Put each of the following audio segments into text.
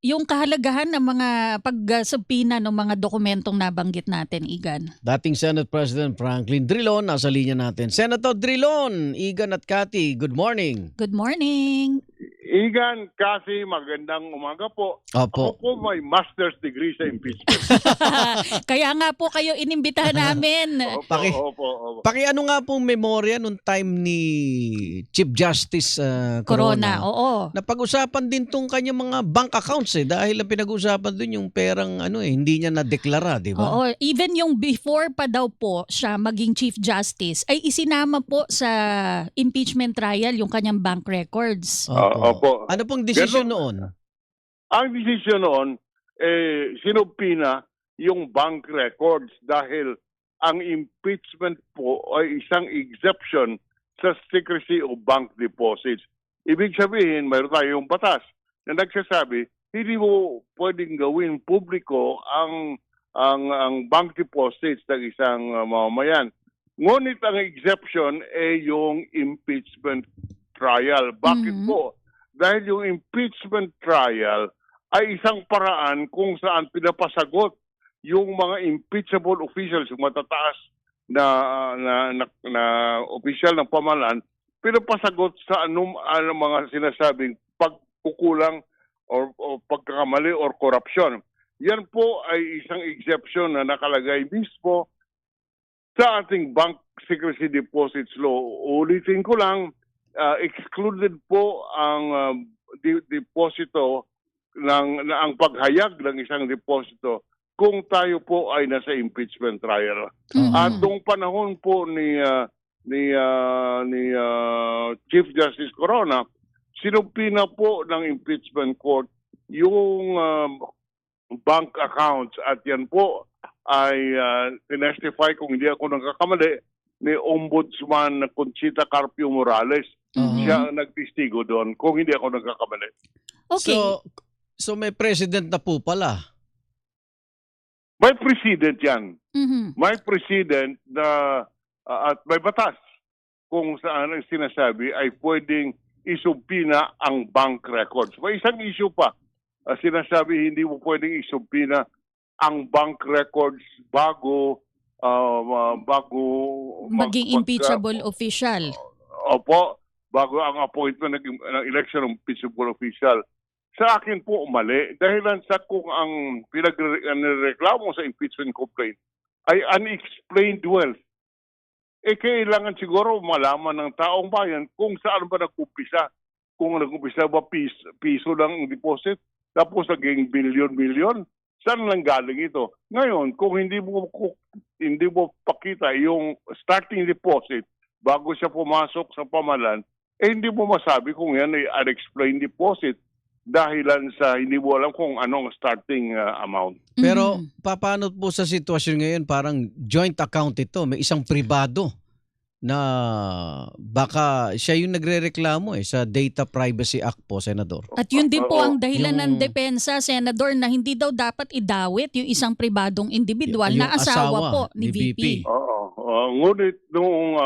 yung kahalagahan ng mga pagsubpina ng mga dokumentong nabanggit natin, Igan? Dating Senate President Franklin Drilon, nasa linya natin. Senator Drilon, Igan at Cathy, good morning. Good morning. Igan, kasi magandang umaga po. Ako Opo. po may master's degree sa impeachment. Kaya nga po kayo inimbitahan namin. Opo. Pakiano nga pong memorya nung time ni Chief Justice Corona, Corona. oo. Napag-usapan din tong kanyang mga bank accounts dahil ang pinag-usapan dun yung perang hindi niya na-deklara, di ba? Oo, even yung before pa daw po siya maging Chief Justice ay isinama po sa impeachment trial yung kanyang bank records. Opo. Ano pong desisyon noon? Ang desisyon noon, sinubpina yung bank records dahil ang impeachment po ay isang exception sa secrecy of bank deposits. Ibig sabihin, mayroon tayong batas na nagsasabi, hindi mo pwedeng gawin publiko ang bank deposits ng isang mamamayan. Ngunit ang exception ay yung impeachment trial. Bakit po? Dahil yung impeachment trial ay isang paraan kung saan pinapasagot yung mga impeachable officials, yung matataas na opisyal ng pamahalaan, pinapasagot sa anong mga sinasabing pagkukulang o pagkakamali or korupsyon. Yan po ay isang exception na nakalagay mismo sa ating Bank Secrecy Deposits Law. Ulitin ko lang, excluded po ang deposito ang paghayag ng isang deposito kung tayo po ay nasa impeachment trial. At noong panahon po ni Chief Justice Corona, sinumpina po ng impeachment court yung bank accounts at yan po ay tinestify, kung hindi ako nagkakamali, ni Ombudsman Conchita Carpio Morales. Siya ang nagtistigo doon, kung hindi ako nagkakamali. Okay. So may president na po pala. May president yan. Mhm. May president na at may batas kung saan ang sinasabi ay pwedeng isubpina ang bank records. May isang issue pa. Sinasabi hindi mo pwedeng isubpina ang bank records bago Maging impeachable official. Opo, bago ang appointment ng election ng impeachable official. Sa akin po mali dahilan sa kung ang pinagreklamo sa impeachment complaint ay unexplained wealth. Kailangan siguro malaman ng taong bayan kung saan ba nag-umpisa. Kung nag-umpisa ba piso lang ang deposit, tapos naging bilyon-bilyon, saan lang galing ito? Ngayon, kung hindi mo pakita yung starting deposit bago siya pumasok sa pamahalaan, hindi mo masabi kung yan ay unexplained deposit dahilan sa hindi mo alam kung anong starting amount. Pero paano po sa sitwasyon ngayon, parang joint account ito, may isang pribado na baka siya yung nagrereklamo sa Data Privacy Act po, Senador. At yun din po ang dahilan ng Yung- depensa, Senador, na hindi daw dapat idawit yung isang pribadong individual Yung na asawa asawa po ni ni VP. VP. Ngunit nung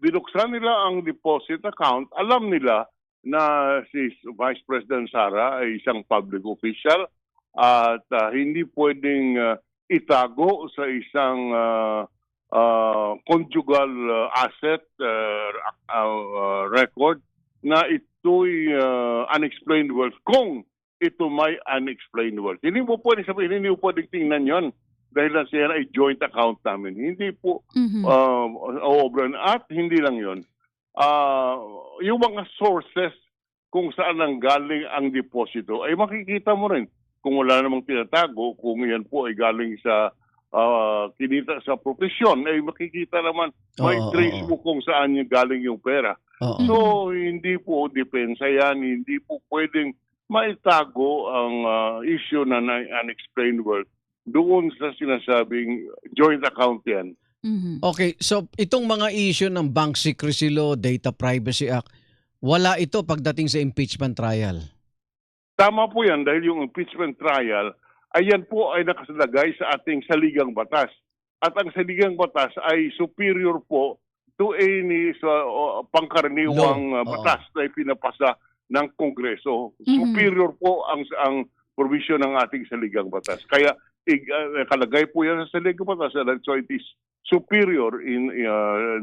binuksan nila ang deposit account, alam nila na si Vice President Sara ay isang public official at hindi pwedeng itago sa isang conjugal asset record na ito'y unexplained wealth. Kung ito may unexplained wealth, hindi mo pwedeng sabihin, hindi mo pwedeng tingnan yon dahil lang siya ay joint account namin. Hindi po obran at hindi lang yon. Yung mga sources kung saan ang galing ang deposito ay makikita mo rin. Kung wala namang tinatago, kung yan po ay galing sa kinita sa profesyon, ay makikita naman, may trace mo kung saan yung galing yung pera. So, hindi po depensa yan, hindi po pwedeng maitago ang issue na unexplained wealth doon sa sinasabing joint account yan. Okay, so itong mga issue ng Bank Secrecy Law, Data Privacy Act, wala ito pagdating sa impeachment trial? Tama po yan dahil yung impeachment trial, ayan po ay nakasalagay sa ating saligang batas. At ang saligang batas ay superior po to any pangkaraniwang batas na ipinapasa ng Kongreso. Superior po ang provision ng ating saligang batas. Kaya nakalagay po yan sa saligang batas, and so it is superior in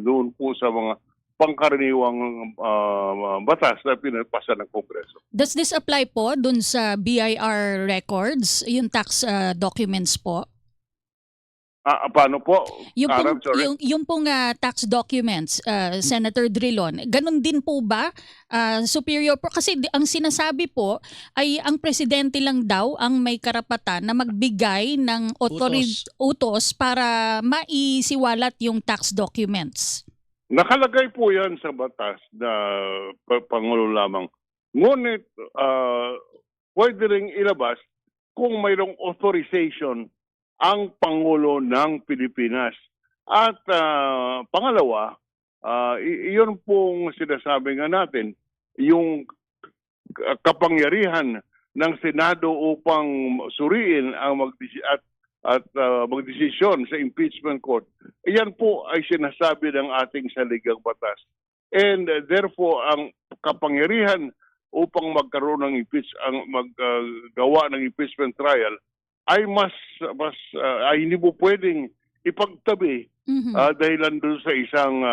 doon po sa mga pangkaraniwang batas na pinapasa ng Kongreso. Does this apply po dun sa BIR records, yung tax documents po? Paano po? Yung Aram, pong, sorry. yung pong tax documents, Senator Drilon, ganun din po ba? Superior po? Kasi ang sinasabi po ay ang presidente lang daw ang may karapatan na magbigay ng utos para maisiwalat yung tax documents. Nakalagay po yan sa batas na Pangulo lamang. Ngunit pwede rin ilabas kung mayroong authorization ang Pangulo ng Pilipinas. At pangalawa, iyon pong sinasabi nga natin, yung kapangyarihan ng Senado upang suriin ang magdesisyon sa impeachment court, iyan po ay sinasabi ng ating saligang batas. And therefore, ang kapangyarihan upang magkaroon ng maggawa ng impeachment trial ay ay hindi mo pwedeng ipagtabi dahilan doon sa isang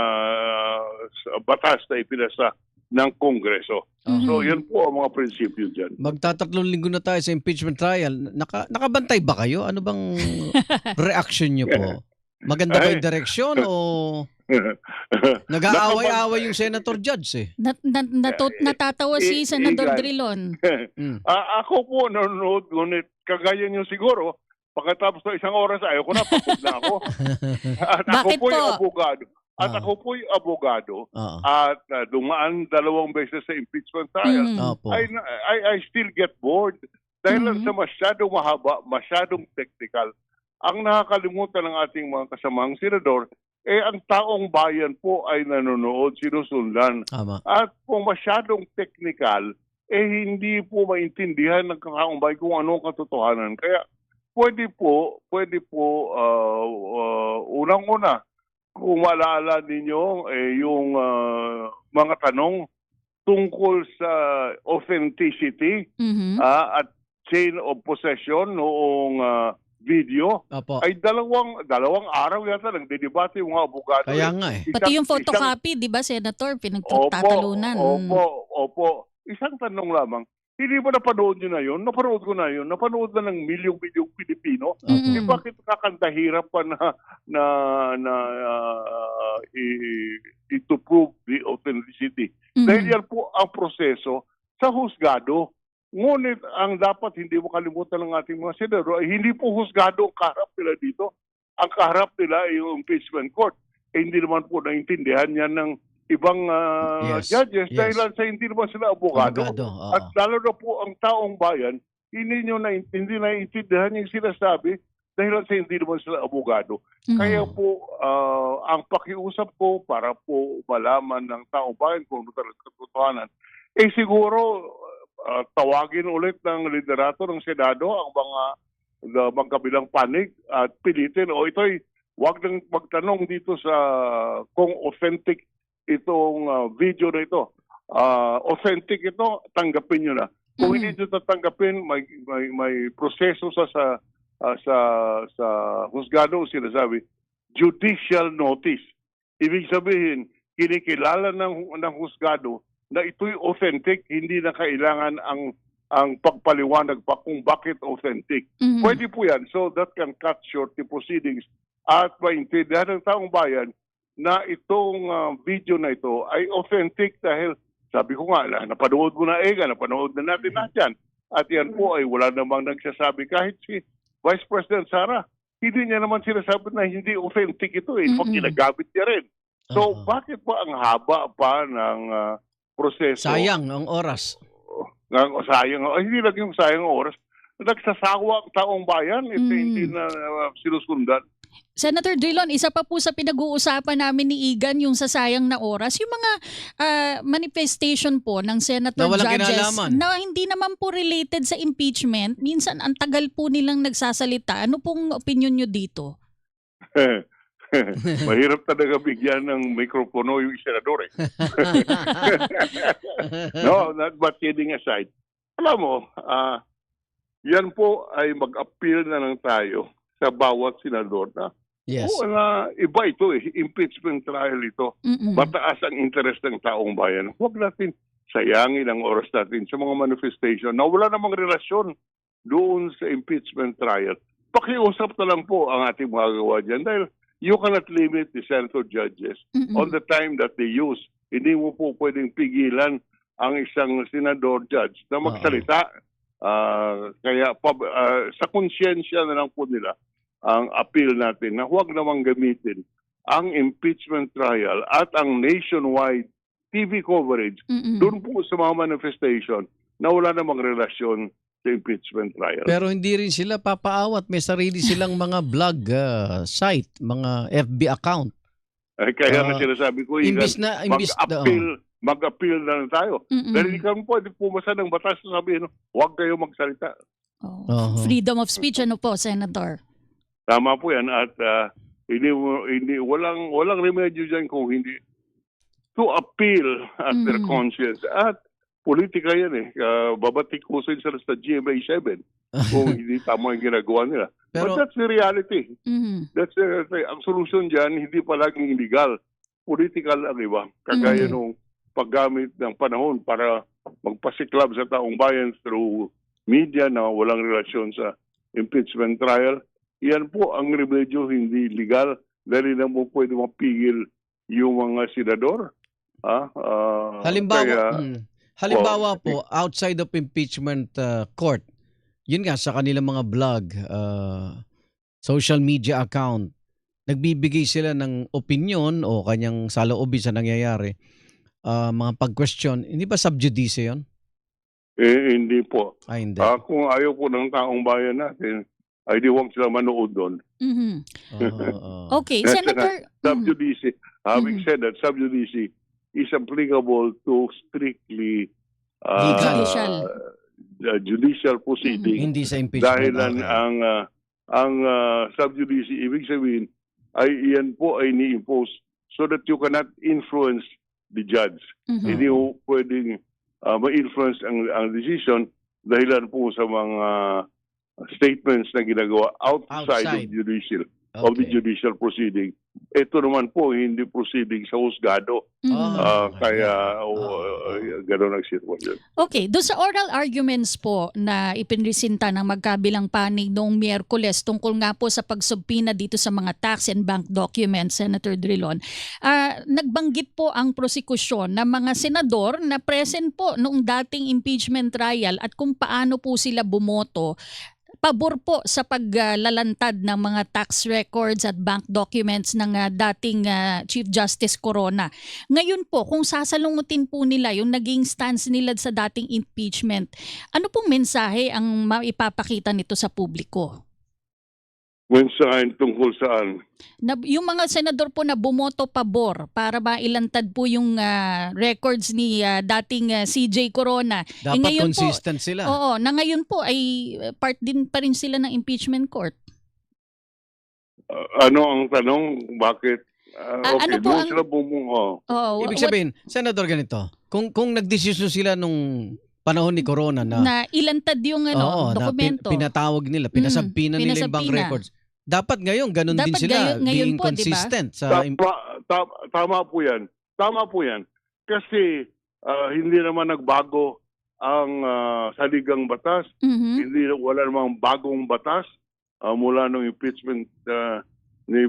batas na ipinasa ng Kongreso. So, yan po ang mga prinsipyo dyan. Magtatatlong linggo na tayo sa impeachment trial. Nakabantay ba kayo? Ano bang reaction niyo po? Maganda ba yung direksyon o nag-aaway-aaway yung senator judge eh? Natatawa si Senator Drilon. Ako po nanonood, ngunit kagaya niyo siguro, pagkatapos ng isang oras, ayaw ko na, pagod na ako. At ako Bakit po'y po? abogado. Ako po'y abogado. At dumaan 2 beses sa impeachment trial. I still get bored. Dahil lang sa masyadong mahaba, masyadong technical. Ang nakakalimutan ng ating mga kasamang senador, ang taong bayan po ay nanonood, sinusundan. At kung masyadong technical, hindi po maintindihan ng taong bayan kung anong katotohanan. Kaya pwede po, unang-una, kung maalala ninyo, yung mga tanong tungkol sa authenticity at chain of possession noong video, ay dalawang araw yata nagdedebate yung mga abogado. Kaya nga eh. Pati yung photocopy, di ba, Senator? Pinagtatalunan. Opo. Isang tanong lamang. Hindi ba napanood nyo na yun? Napanood ko na yun. Napanood na ng milyong-milyong Pilipino. Bakit kakantahirap pa to prove the authenticity? Dahil yan po ang proseso sa husgado. Ngunit ang dapat hindi mo kalimutan ng ating mga senador ay hindi po husgado ang kaharap nila dito. Ang kaharap nila ay yung impeachment court. Hindi naman po naintindihan yan ng ibang judges dahil sa hindi naman sila abogado. At lalo na po ang taong bayan, hindi naiintindihan yung sinasabi dahil sa hindi naman sila abogado. Kaya po, ang pakiusap ko para po malaman ng taong bayan kung ano talaga katotohanan, siguro tawagin ulit ng liderato ng Senado ang mga magkabilang panig at pilitin ito'y wag nang magtanong dito sa kung authentic itong video na ito. Authentic ito, tanggapin nyo na. Kung hindi nyo tatanggapin, may proseso sa husgado, sinasabi, judicial notice. Ibig sabihin, kinikilala ng husgado na ito'y authentic, hindi na kailangan ang pagpaliwanag pa kung bakit authentic. Pwede po yan. So that can cut short the proceedings at maintindihan ng taong bayan na itong video na ito ay authentic dahil sabi ko nga, napanood mo na napanood na natin lahat yan. At yan po ay wala namang nagsasabi kahit si Vice President Sara, hindi niya naman sinasabi na hindi authentic ito Pag ginagamit niya rin. So bakit ba ang haba pa ng proseso? Sayang ang oras. Hindi lang yung sayang ang oras. Nagsasawa ang taong bayan hindi na sinusundan. Senator Drilon, isa pa po sa pinag-uusapan namin ni Igan yung sasayang na oras, yung mga manifestation po ng senator judges na hindi naman po related sa impeachment. Minsan ang tagal po nilang nagsasalita. Ano pong opinion nyo dito? Mahirap talaga bigyan ng mikropono yung senador No, not but kidding aside. Alam mo, yan po ay mag-appeal na lang tayo sa bawat senador na Yes. iba ito impeachment trial ito. Mm-mm. Mataas ang interest ng taong bayan. Huwag natin sayangin ang oras natin sa mga manifestation na wala namang relasyon doon sa impeachment trial. Pakiusap na lang po ang ating magagawa dyan dahil you cannot limit the senator judges Mm-mm. on the time that they use. Hindi mo po pwedeng pigilan ang isang senador judge na magsalita. Kaya sa konsyensya na lang po nila ang appeal natin na huwag namang gamitin ang impeachment trial at ang nationwide TV coverage Mm-mm. doon po sa mga manifestation na wala namang relasyon sa impeachment trial. Pero hindi rin sila papaawat. May sarili silang mga blog site, mga FB account. Kaya nga sinasabi ko, mag-appeal na lang tayo. Mm-mm. Dahil ikaw pwede pumasa ng batas na sabihin, huwag kayo magsalita. Oh. Freedom of speech, ano po, Senator? Tama po yan at walang remedyo dyan kung hindi to appeal at their conscience. At politika yan babatikusin sila sa GMA7 kung hindi tama yung ginagawa nila. Pero, But that's the reality. Mm-hmm. That's the reality. Ang solusyon dyan, hindi palaging illegal. Political ang iba. Kagaya nung paggamit ng panahon para magpasiklab sa taong bayan through media na walang relasyon sa impeachment trial. Yan po ang remedyo, hindi legal dahil na mo pwede mapigil yung mga senador. Halimbawa po, outside of impeachment court, yun nga sa kanilang mga blog, social media account, nagbibigay sila ng opinion o kanyang saloobin sa nangyayari, mga pag-question, hindi ba sub judice yun? Hindi po. Hindi. Kung ayaw po ng taong bayan natin, ay di huwag sila manood doon. Mm-hmm. Okay, Senator. Sub judice. Having said that, sub judice is applicable to strictly judicial proceeding. Hindi sa impeachment. Dahil ang sub judice, ibig sabihin, ay iyan po ay ni-impose so that you cannot influence the judge. Hindi mo pwedeng ma-influence ang decision dahilan po sa mga statements na ginagawa outside of the judicial proceeding. Ito naman po hindi proceeding sa husgado. Kaya gano'n ang sitwasyon. Okay, doon sa oral arguments po na ipinresinta ng magkabilang panig noong Miyerkules tungkol nga po sa pagsubpina dito sa mga tax and bank documents, Senator Drilon, nagbanggit po ang prosekusyon ng mga senador na present po noong dating impeachment trial at kung paano po sila bumoto pabor po sa paglalantad ng mga tax records at bank documents ng dating Chief Justice Corona. Ngayon po, kung sasalungutin po nila yung naging stance nila sa dating impeachment, ano pong mensahe ang maipapakita nito sa publiko? Mensahe tungkol saan? Yung mga senador po na bumoto pabor para mailantad po yung records ni dating CJ Corona. Dapat consistent sila. Oo, na ngayon po ay part din pa rin sila ng impeachment court. Ano ang tanong? Bakit? Ano po ang... sila bumungo. Ibig sabihin, Senador, ganito, kung nagdesisyon sila nung panahon ni Corona na ilantad yung dokumento. Pinatawag nila, pinasabpina nila yung bank records. Dapat ngayon, ganun din sila, being po, consistent. Diba? Tama po yan. Tama po yan. Kasi hindi naman nagbago ang saligang batas. Wala namang bagong batas mula nung impeachment ni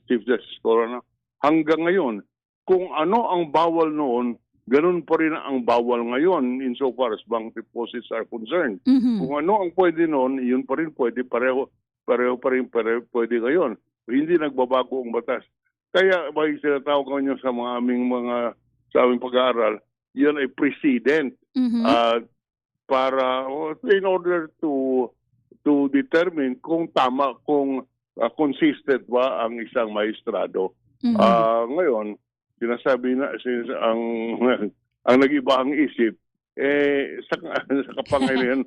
Chief Justice Corona hanggang ngayon. Kung ano ang bawal noon, ganun pa rin ang bawal ngayon insofar as bank deposits are concerned. Kung ano ang pwede noon, yun pa rin pwede, pareho pwede ngayon. Hindi nagbabago ang batas. Kaya may sinatawag nyo sa aming pag-aaral, yan ay precedent para in order to determine kung tama, kung consistent ba ang isang maestrado. Ngayon, sinasabi na ang nag-iba ang isip sa kapangyarihan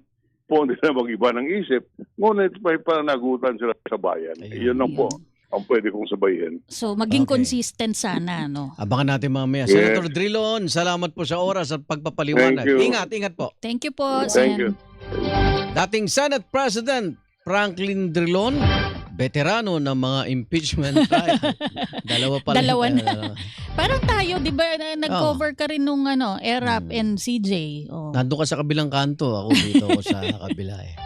po nila mag-iba ng isip, ngunit may pananagutan sila sa bayan. Yun lang po ang pwede kong sabayin. So, maging consistent sana, no? Abangan natin mamaya. Senator Drilon, salamat po sa oras at pagpapaliwanag. Ingat po. Thank you po, Thank Sen. you. Dating Senate President Franklin Drilon, veterano ng mga impeachment trial. Dalawa pala. Dalawa na. Parang tayo, di ba, nag-cover ka rin nung ERAP and CJ. Oh. Nandun ka sa kabilang kanto, ako dito ako sa kabila eh.